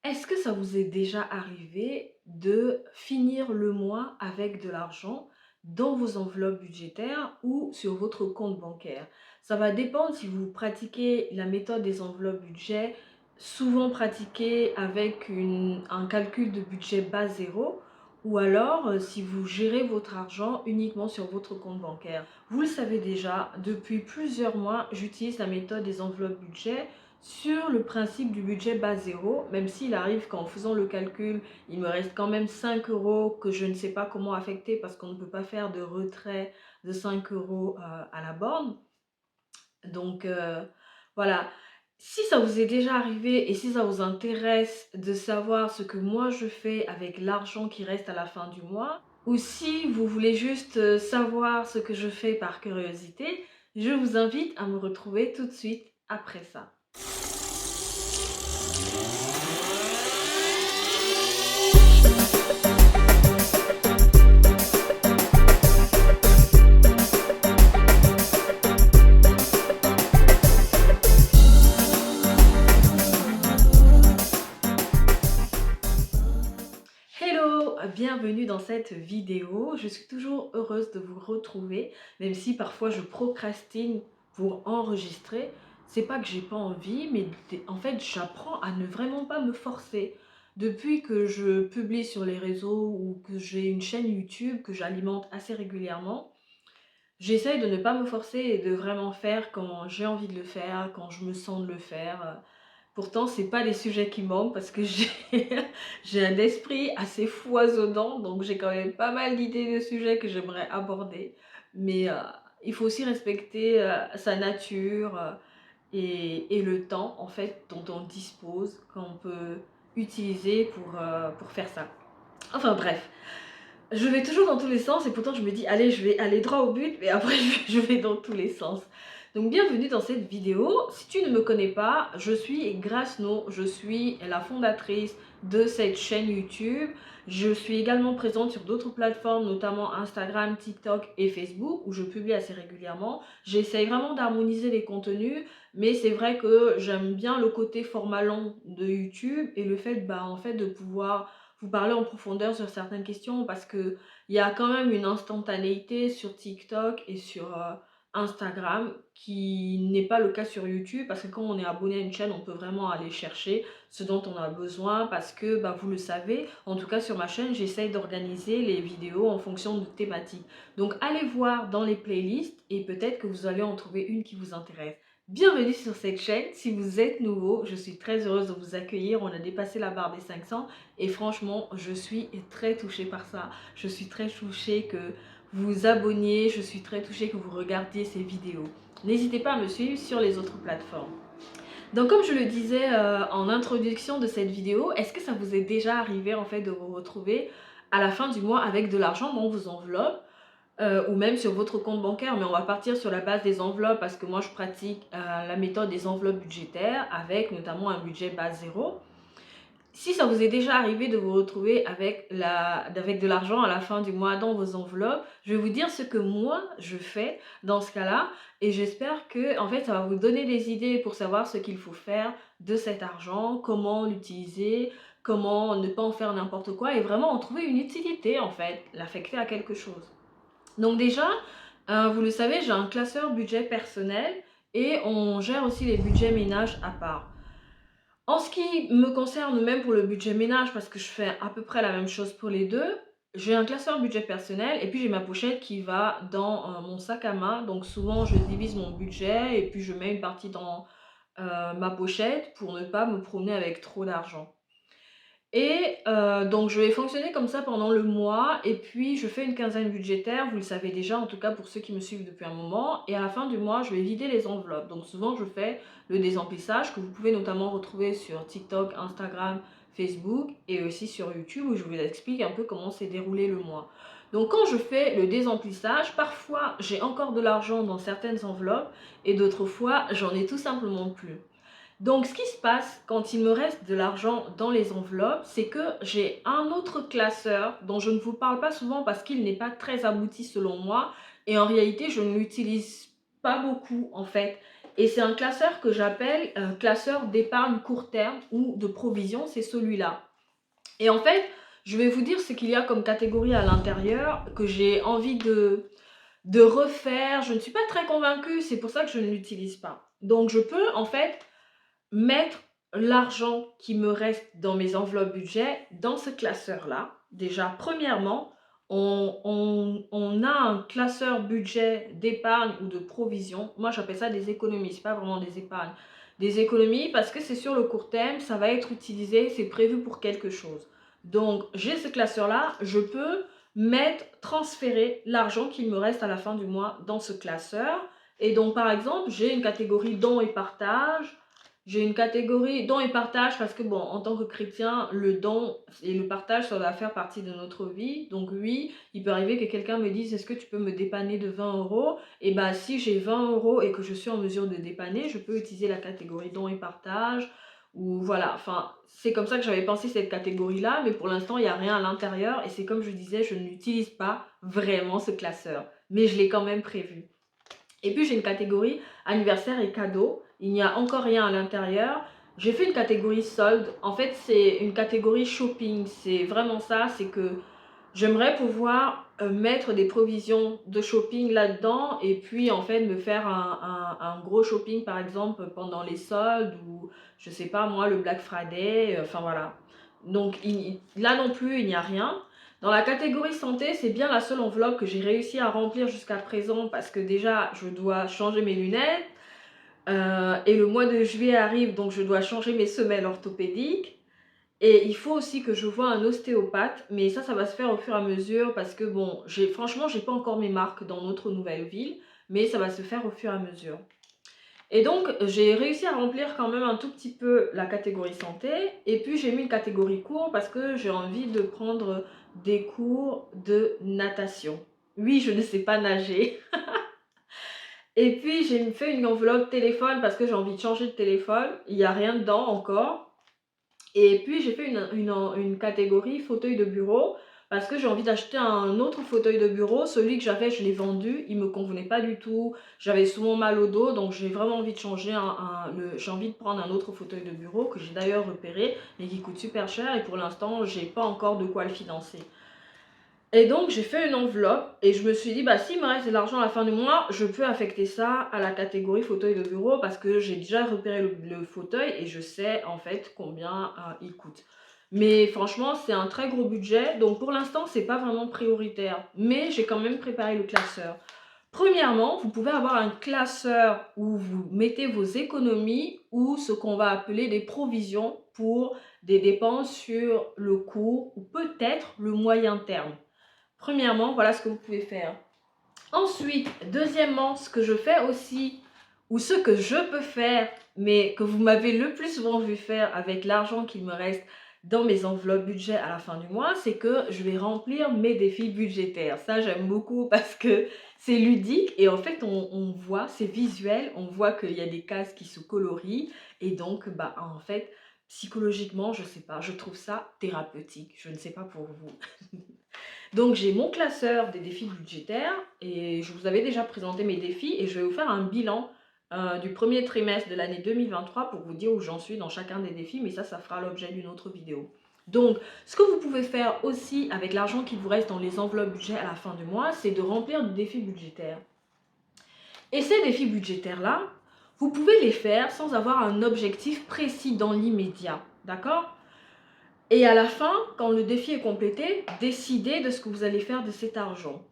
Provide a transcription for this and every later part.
Est-ce que ça vous est déjà arrivé de finir le mois avec de l'argent dans vos enveloppes budgétaires ou sur votre compte bancaire? Ça va dépendre si vous pratiquez la méthode des enveloppes budget, souvent pratiquée avec un calcul de budget base zéro, ou alors si vous gérez votre argent uniquement sur votre compte bancaire. Vous le savez déjà, depuis plusieurs mois, j'utilise la méthode des enveloppes budget sur le principe du budget base zéro, même s'il arrive qu'en faisant le calcul, il me reste quand même 5 euros que je ne sais pas comment affecter parce qu'on ne peut pas faire de retrait de 5 euros à la borne. Donc voilà, si ça vous est déjà arrivé et si ça vous intéresse de savoir ce que moi je fais avec l'argent qui reste à la fin du mois, ou si vous voulez juste savoir ce que je fais par curiosité, je vous invite à me retrouver tout de suite après ça. Hello, bienvenue dans cette vidéo. Je suis toujours heureuse de vous retrouver, même si parfois je procrastine pour enregistrer. C'est pas que j'ai pas envie, mais en fait j'apprends à ne vraiment pas me forcer. Depuis que je publie sur les réseaux ou que j'ai une chaîne YouTube que j'alimente assez régulièrement, j'essaye de ne pas me forcer et de vraiment faire quand j'ai envie de le faire, quand je me sens de le faire. Pourtant, c'est pas des sujets qui manquent parce que j'ai j'ai un esprit assez foisonnant, donc j'ai quand même pas mal d'idées de sujets que j'aimerais aborder. Mais il faut aussi respecter sa nature et le temps en fait dont on dispose, qu'on peut utiliser pour faire ça. Enfin bref, je vais toujours dans tous les sens et pourtant je me dis allez, je vais aller droit au but, mais après je vais dans tous les sens. Donc bienvenue dans cette vidéo. Si tu ne me connais pas, je suis Grace No, je suis la fondatrice de cette chaîne YouTube. Je suis également présente sur d'autres plateformes, notamment Instagram, TikTok et Facebook, où je publie assez régulièrement. J'essaye vraiment d'harmoniser les contenus, mais c'est vrai que j'aime bien le côté format long de YouTube et le fait, en fait, de pouvoir vous parler en profondeur sur certaines questions parce que il y a quand même une instantanéité sur TikTok et sur Instagram qui n'est pas le cas sur YouTube parce que quand on est abonné à une chaîne, on peut vraiment aller chercher ce dont on a besoin parce que vous le savez, en tout cas sur ma chaîne, j'essaye d'organiser les vidéos en fonction de thématiques. Donc allez voir dans les playlists et peut-être que vous allez en trouver une qui vous intéresse. Bienvenue sur cette chaîne, si vous êtes nouveau, je suis très heureuse de vous accueillir, on a dépassé la barre des 500 et franchement, je suis très touchée par ça. Je suis très touchée que vous vous abonniez, je suis très touchée que vous regardiez ces vidéos. N'hésitez pas à me suivre sur les autres plateformes. Donc comme je le disais en introduction de cette vidéo, est-ce que ça vous est déjà arrivé en fait de vous retrouver à la fin du mois avec de l'argent dans vos enveloppes ou même sur votre compte bancaire, mais on va partir sur la base des enveloppes parce que moi je pratique la méthode des enveloppes budgétaires avec notamment un budget base zéro. Si ça vous est déjà arrivé de vous retrouver avec de l'argent à la fin du mois dans vos enveloppes, je vais vous dire ce que moi je fais dans ce cas-là et j'espère que en fait ça va vous donner des idées pour savoir ce qu'il faut faire de cet argent, comment l'utiliser, comment ne pas en faire n'importe quoi et vraiment en trouver une utilité en fait, l'affecter à quelque chose. Donc déjà, vous le savez, j'ai un classeur budget personnel et on gère aussi les budgets ménages à part. En ce qui me concerne, même pour le budget ménage, parce que je fais à peu près la même chose pour les deux, j'ai un classeur budget personnel et puis j'ai ma pochette qui va dans mon sac à main. Donc souvent, je divise mon budget et puis je mets une partie dans ma pochette pour ne pas me promener avec trop d'argent. Et donc je vais fonctionner comme ça pendant le mois et puis je fais une quinzaine budgétaire, vous le savez déjà, en tout cas pour ceux qui me suivent depuis un moment. Et à la fin du mois, je vais vider les enveloppes. Donc souvent, je fais le désemplissage que vous pouvez notamment retrouver sur TikTok, Instagram, Facebook et aussi sur YouTube où je vous explique un peu comment s'est déroulé le mois. Donc quand je fais le désemplissage, parfois j'ai encore de l'argent dans certaines enveloppes et d'autres fois, j'en ai tout simplement plus. Donc, ce qui se passe quand il me reste de l'argent dans les enveloppes, c'est que j'ai un autre classeur dont je ne vous parle pas souvent parce qu'il n'est pas très abouti selon moi. Et en réalité, je ne l'utilise pas beaucoup en fait. Et c'est un classeur que j'appelle classeur d'épargne court terme ou de provision, c'est celui-là. Et en fait, je vais vous dire ce qu'il y a comme catégorie à l'intérieur que j'ai envie de refaire. Je ne suis pas très convaincue, c'est pour ça que je ne l'utilise pas. Donc je peux en fait mettre l'argent qui me reste dans mes enveloppes budget dans ce classeur-là. Déjà, premièrement, on a un classeur budget d'épargne ou de provision. Moi, j'appelle ça des économies, c'est pas vraiment des épargnes. Des économies parce que c'est sur le court terme, ça va être utilisé, c'est prévu pour quelque chose. Donc, j'ai ce classeur-là, je peux transférer l'argent qu'il me reste à la fin du mois dans ce classeur. Et donc, par exemple, j'ai une catégorie dons et partage. J'ai une catégorie don et partage parce que, bon, en tant que chrétien, le don et le partage, ça doit faire partie de notre vie. Donc oui, il peut arriver que quelqu'un me dise, est-ce que tu peux me dépanner de 20 euros? Et bien, si j'ai 20 euros et que je suis en mesure de dépanner, je peux utiliser la catégorie don et partage. Ou voilà, enfin, c'est comme ça que j'avais pensé cette catégorie-là, mais pour l'instant, il n'y a rien à l'intérieur. Et c'est comme je disais, je n'utilise pas vraiment ce classeur. Mais je l'ai quand même prévu. Et puis, j'ai une catégorie anniversaire et cadeaux. Il n'y a encore rien à l'intérieur. J'ai fait une catégorie solde. En fait, c'est une catégorie shopping. C'est vraiment ça. C'est que j'aimerais pouvoir mettre des provisions de shopping là-dedans et puis en fait me faire un gros shopping par exemple pendant les soldes ou je sais pas moi le Black Friday. Enfin voilà. Donc là non plus, il n'y a rien. Dans la catégorie santé, c'est bien la seule enveloppe que j'ai réussi à remplir jusqu'à présent parce que déjà, je dois changer mes lunettes et le mois de juillet arrive, donc je dois changer mes semelles orthopédiques. Et il faut aussi que je voie un ostéopathe, mais ça va se faire au fur et à mesure parce que bon, franchement, j'ai pas encore mes marques dans notre nouvelle ville, mais ça va se faire au fur et à mesure. Et donc, j'ai réussi à remplir quand même un tout petit peu la catégorie santé. Et puis, j'ai mis une catégorie cours parce que j'ai envie de prendre des cours de natation. Oui, je ne sais pas nager. Et puis, j'ai fait une enveloppe téléphone parce que j'ai envie de changer de téléphone. Il n'y a rien dedans encore. Et puis, j'ai fait une catégorie fauteuil de bureau parce que j'ai envie d'acheter un autre fauteuil de bureau. Celui que j'avais, je l'ai vendu. Il ne me convenait pas du tout. J'avais souvent mal au dos. Donc, j'ai vraiment envie de changer. J'ai envie de prendre un autre fauteuil de bureau que j'ai d'ailleurs repéré mais qui coûte super cher. Et pour l'instant, je n'ai pas encore de quoi le financer. Et donc, j'ai fait une enveloppe et je me suis dit, bah, s'il me reste de l'argent à la fin du mois, je peux affecter ça à la catégorie fauteuil de bureau parce que j'ai déjà repéré le fauteuil et je sais en fait combien il coûte. Mais franchement, c'est un très gros budget. Donc, pour l'instant, c'est pas vraiment prioritaire. Mais j'ai quand même préparé le classeur. Premièrement, vous pouvez avoir un classeur où vous mettez vos économies ou ce qu'on va appeler des provisions pour des dépenses sur le court ou peut-être le moyen terme. Premièrement, voilà ce que vous pouvez faire. Ensuite, deuxièmement, ce que je fais aussi, ou ce que je peux faire, mais que vous m'avez le plus souvent vu faire avec l'argent qu'il me reste dans mes enveloppes budget à la fin du mois, c'est que je vais remplir mes défis budgétaires. Ça, j'aime beaucoup parce que c'est ludique et en fait, on voit, c'est visuel, on voit qu'il y a des cases qui se colorient et donc, bah, en fait, psychologiquement, je sais pas, je trouve ça thérapeutique. Je ne sais pas pour vous. Donc j'ai mon classeur des défis budgétaires et je vous avais déjà présenté mes défis et je vais vous faire un bilan du premier trimestre de l'année 2023 pour vous dire où j'en suis dans chacun des défis, mais ça fera l'objet d'une autre vidéo. Donc, ce que vous pouvez faire aussi avec l'argent qui vous reste dans les enveloppes budget à la fin du mois, c'est de remplir des défis budgétaires. Et ces défis budgétaires-là, vous pouvez les faire sans avoir un objectif précis dans l'immédiat, d'accord ? Et à la fin, quand le défi est complété, décidez de ce que vous allez faire de cet argent.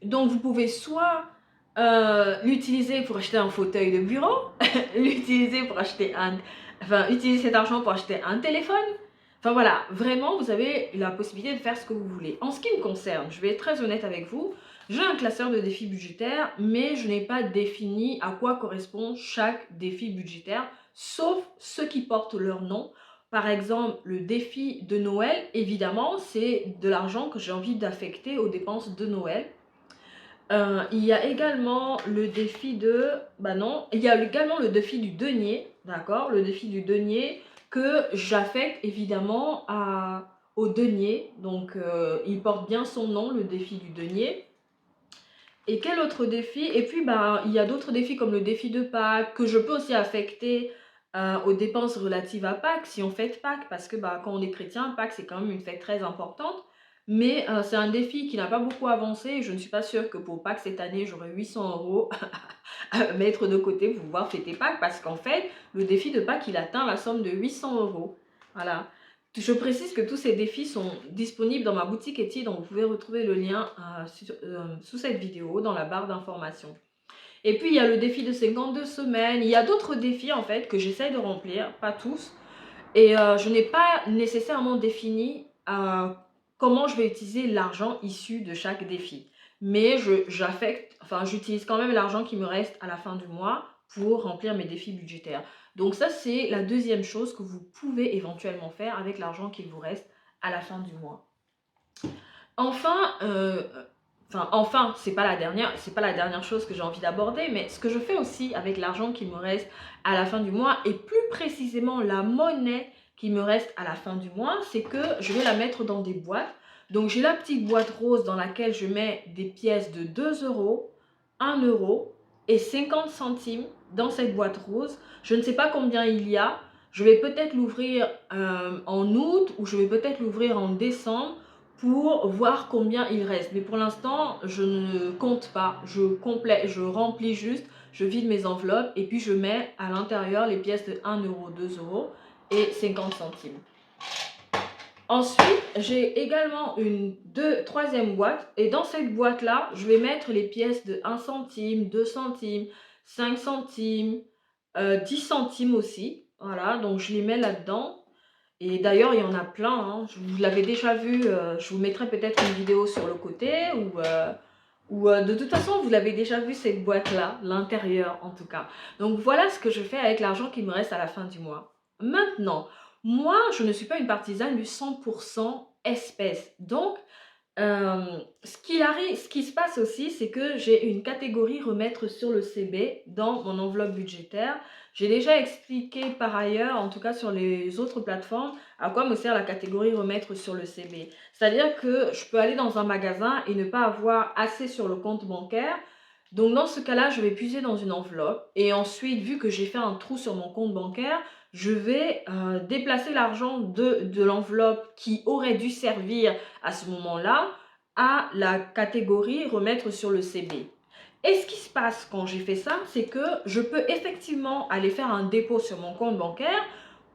Donc, vous pouvez soit l'utiliser pour acheter un fauteuil de bureau, utiliser cet argent pour acheter un téléphone. Enfin voilà, vraiment, vous avez la possibilité de faire ce que vous voulez. En ce qui me concerne, je vais être très honnête avec vous, j'ai un classeur de défis budgétaires, mais je n'ai pas défini à quoi correspond chaque défi budgétaire, sauf ceux qui portent leur nom. Par exemple, le défi de Noël, évidemment, c'est de l'argent que j'ai envie d'affecter aux dépenses de Noël. Il y a également le défi il y a également le défi du denier, d'accord? Le défi du denier que j'affecte évidemment au denier. Donc, il porte bien son nom, le défi du denier. Et quel autre défi? Et puis, ben, il y a d'autres défis comme le défi de Pâques que je peux aussi affecter, aux dépenses relatives à Pâques, si on fête Pâques. Parce que, bah, quand on est chrétien, Pâques, c'est quand même une fête très importante. Mais, c'est un défi qui n'a pas beaucoup avancé et je ne suis pas sûre que pour Pâques cette année, j'aurai 800 € à mettre de côté pour pouvoir fêter Pâques. Parce qu'en fait, le défi de Pâques, il atteint la somme de 800 €. Voilà. Je précise que tous ces défis sont disponibles dans ma boutique Etsy, donc vous pouvez retrouver le lien sous cette vidéo dans la barre d'information. Et puis il y a le défi de 52 semaines, il y a d'autres défis en fait que j'essaye de remplir, pas tous, et je n'ai pas nécessairement défini comment je vais utiliser l'argent issu de chaque défi. Mais j'utilise quand même l'argent qui me reste à la fin du mois pour remplir mes défis budgétaires. Donc ça, c'est la deuxième chose que vous pouvez éventuellement faire avec l'argent qu'il vous reste à la fin du mois. Enfin, c'est pas la dernière chose que j'ai envie d'aborder, mais ce que je fais aussi avec l'argent qui me reste à la fin du mois, et plus précisément la monnaie qui me reste à la fin du mois, c'est que je vais la mettre dans des boîtes. Donc j'ai la petite boîte rose dans laquelle je mets des pièces de 2 €, 1 € et 50 centimes dans cette boîte rose. Je ne sais pas combien il y a. Je vais peut-être l'ouvrir en août ou je vais peut-être l'ouvrir en décembre pour voir combien il reste. Mais pour l'instant, je ne compte pas. Je remplis juste, je vide mes enveloppes et puis je mets à l'intérieur les pièces de 1 €, 2 € et 50 centimes. Ensuite, j'ai également une troisième boîte et dans cette boîte-là, je vais mettre les pièces de 1 centime, 2 centimes, 5 centimes, 10 centimes aussi. Voilà, donc je les mets là-dedans. Et d'ailleurs, il y en a plein, hein. Vous l'avez déjà vu, je vous mettrai peut-être une vidéo sur le côté ou de toute façon, vous l'avez déjà vu cette boîte-là, l'intérieur en tout cas. Donc voilà ce que je fais avec l'argent qui me reste à la fin du mois. Maintenant, moi, je ne suis pas une partisane du 100% espèces. Donc, ce qui se passe aussi, c'est que j'ai une catégorie remettre sur le CB dans mon enveloppe budgétaire. J'ai déjà expliqué par ailleurs, en tout cas sur les autres plateformes, à quoi me sert la catégorie remettre sur le CB. C'est-à-dire que je peux aller dans un magasin et ne pas avoir assez sur le compte bancaire. Donc dans ce cas-là, je vais puiser dans une enveloppe et ensuite, vu que j'ai fait un trou sur mon compte bancaire, je vais déplacer l'argent de l'enveloppe qui aurait dû servir à ce moment-là à la catégorie remettre sur le CB. Et ce qui se passe quand j'ai fait ça, c'est que je peux effectivement aller faire un dépôt sur mon compte bancaire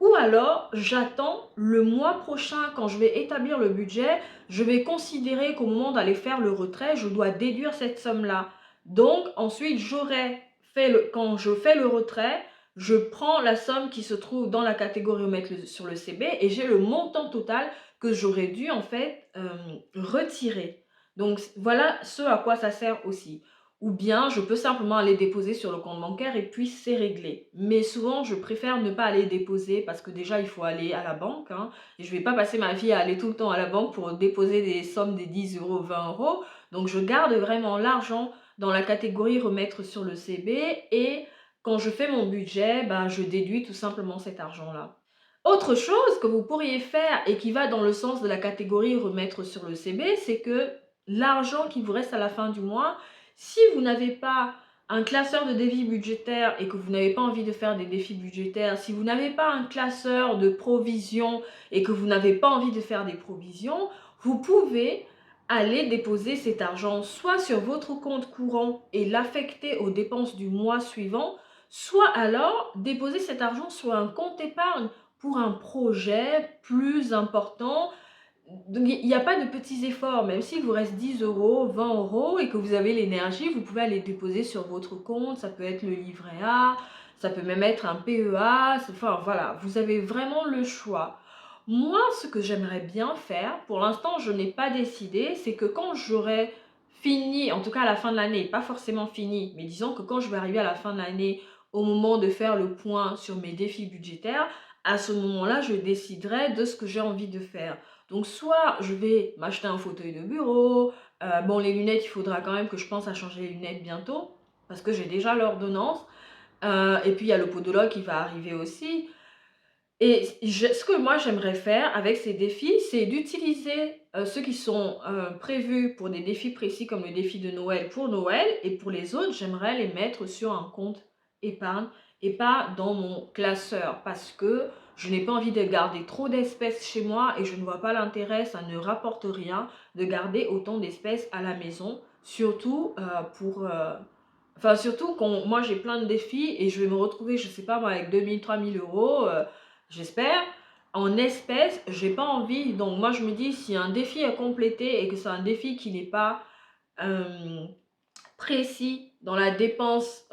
ou alors j'attends le mois prochain quand je vais établir le budget, je vais considérer qu'au moment d'aller faire le retrait, je dois déduire cette somme-là. Donc ensuite, quand je fais le retrait, je prends la somme qui se trouve dans la catégorie mettre sur le CB et j'ai le montant total que j'aurais dû en fait retirer. Donc voilà ce à quoi ça sert aussi. Ou bien je peux simplement aller déposer sur le compte bancaire et puis c'est réglé. Mais souvent je préfère ne pas aller déposer parce que déjà il faut aller à la banque, hein, et je ne vais pas passer ma vie à aller tout le temps à la banque pour déposer des sommes des 10 €, 20 €. Donc je garde vraiment l'argent dans la catégorie remettre sur le CB et quand je fais mon budget, ben, je déduis tout simplement cet argent-là. Autre chose que vous pourriez faire et qui va dans le sens de la catégorie remettre sur le CB, c'est que l'argent qui vous reste à la fin du mois, si vous n'avez pas un classeur de défis budgétaires et que vous n'avez pas envie de faire des défis budgétaires, si vous n'avez pas un classeur de provisions et que vous n'avez pas envie de faire des provisions, vous pouvez aller déposer cet argent soit sur votre compte courant et l'affecter aux dépenses du mois suivant, soit alors déposer cet argent sur un compte épargne pour un projet plus important. Donc, il n'y a pas de petits efforts, même s'il vous reste 10 €, 20 € et que vous avez l'énergie, vous pouvez aller déposer sur votre compte, ça peut être le livret A, ça peut même être un PEA, enfin voilà, vous avez vraiment le choix. Moi, ce que j'aimerais bien faire, pour l'instant je n'ai pas décidé, c'est que quand j'aurai fini, en tout cas à la fin de l'année, pas forcément fini, mais disons que quand je vais arriver à la fin de l'année, au moment de faire le point sur mes défis budgétaires, à ce moment-là, je déciderai de ce que j'ai envie de faire. Donc soit je vais m'acheter un fauteuil de bureau, bon les lunettes, il faudra quand même que je pense à changer les lunettes bientôt, parce que j'ai déjà l'ordonnance, et puis il y a le podologue qui va arriver aussi. Et ce que moi j'aimerais faire avec ces défis, c'est d'utiliser, ceux qui sont, prévus pour des défis précis comme le défi de Noël pour Noël et pour les autres, j'aimerais les mettre sur un compte épargne et pas dans mon classeur parce que je n'ai pas envie de garder trop d'espèces chez moi et je ne vois pas l'intérêt, ça ne rapporte rien de garder autant d'espèces à la maison. Surtout, surtout quand moi j'ai plein de défis et je vais me retrouver, je sais pas moi, avec 2 000 3 000 €, j'espère, en espèces, j'ai pas envie. Donc moi je me dis, si un défi est complété et que c'est un défi qui n'est pas euh, précis dans la dépense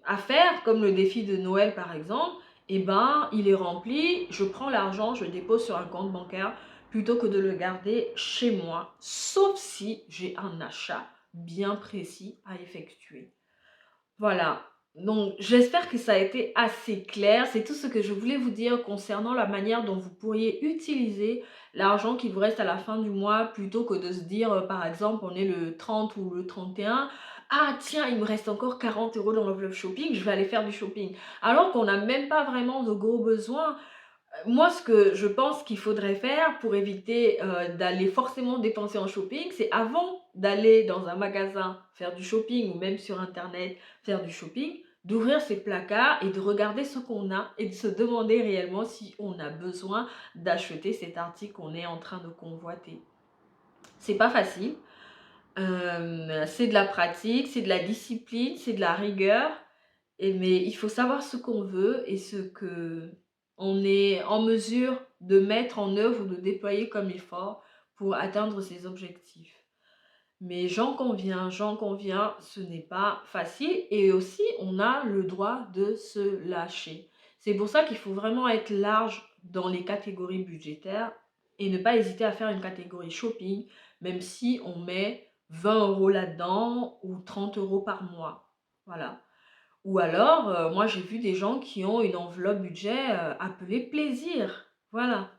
à faire, comme le défi de Noël par exemple, et ben il est rempli, je prends l'argent, je le dépose sur un compte bancaire plutôt que de le garder chez moi, sauf si j'ai un achat bien précis à effectuer. Voilà, donc j'espère que ça a été assez clair. C'est tout ce que je voulais vous dire concernant la manière dont vous pourriez utiliser l'argent qui vous reste à la fin du mois plutôt que de se dire, par exemple, on est le 30 ou le 31. Ah tiens, il me reste encore 40 € dans l'enveloppe shopping, je vais aller faire du shopping. Alors qu'on n'a même pas vraiment de gros besoins. Moi, ce que je pense qu'il faudrait faire pour éviter, d'aller forcément dépenser en shopping, c'est avant d'aller dans un magasin faire du shopping ou même sur internet faire du shopping, d'ouvrir ses placards et de regarder ce qu'on a et de se demander réellement si on a besoin d'acheter cet article qu'on est en train de convoiter. C'est pas facile, c'est de la pratique, c'est de la discipline, c'est de la rigueur mais il faut savoir ce qu'on veut et ce qu'on est en mesure de mettre en œuvre ou de déployer comme effort pour atteindre ses objectifs. Mais j'en conviens, ce n'est pas facile et aussi on a le droit de se lâcher. C'est pour ça qu'il faut vraiment être large dans les catégories budgétaires et ne pas hésiter à faire une catégorie shopping, même si on met 20 € là-dedans ou 30 € par mois. Voilà. Ou alors, moi j'ai vu des gens qui ont une enveloppe budget, appelée plaisir. Voilà.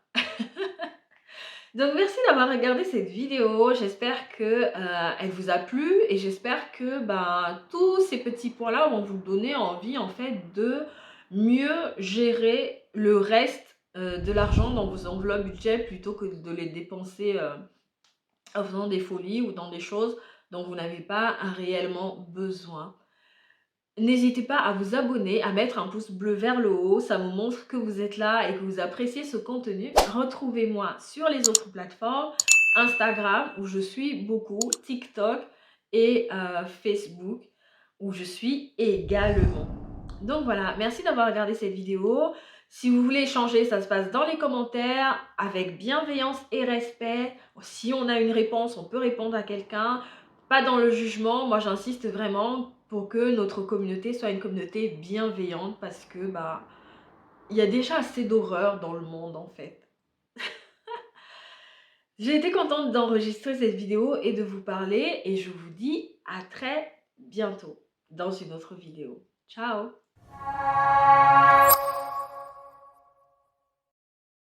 Donc merci d'avoir regardé cette vidéo. J'espère que, elle vous a plu et j'espère que, ben, tous ces petits points-là vont vous donner envie, en fait, de mieux gérer le reste, de l'argent dans vos enveloppes budget plutôt que de les dépenser, en faisant des folies ou dans des choses dont vous n'avez pas réellement besoin. N'hésitez pas à vous abonner, à mettre un pouce bleu vers le haut, ça me montre que vous êtes là et que vous appréciez ce contenu. Retrouvez-moi sur les autres plateformes, Instagram où je suis beaucoup, TikTok et Facebook où je suis également. Donc voilà, merci d'avoir regardé cette vidéo. Si vous voulez échanger, ça se passe dans les commentaires avec bienveillance et respect. Si on a une réponse, on peut répondre à quelqu'un. Pas dans le jugement, moi j'insiste vraiment pour que notre communauté soit une communauté bienveillante parce que bah il y a déjà assez d'horreur dans le monde en fait. J'ai été contente d'enregistrer cette vidéo et de vous parler et je vous dis à très bientôt dans une autre vidéo. Ciao!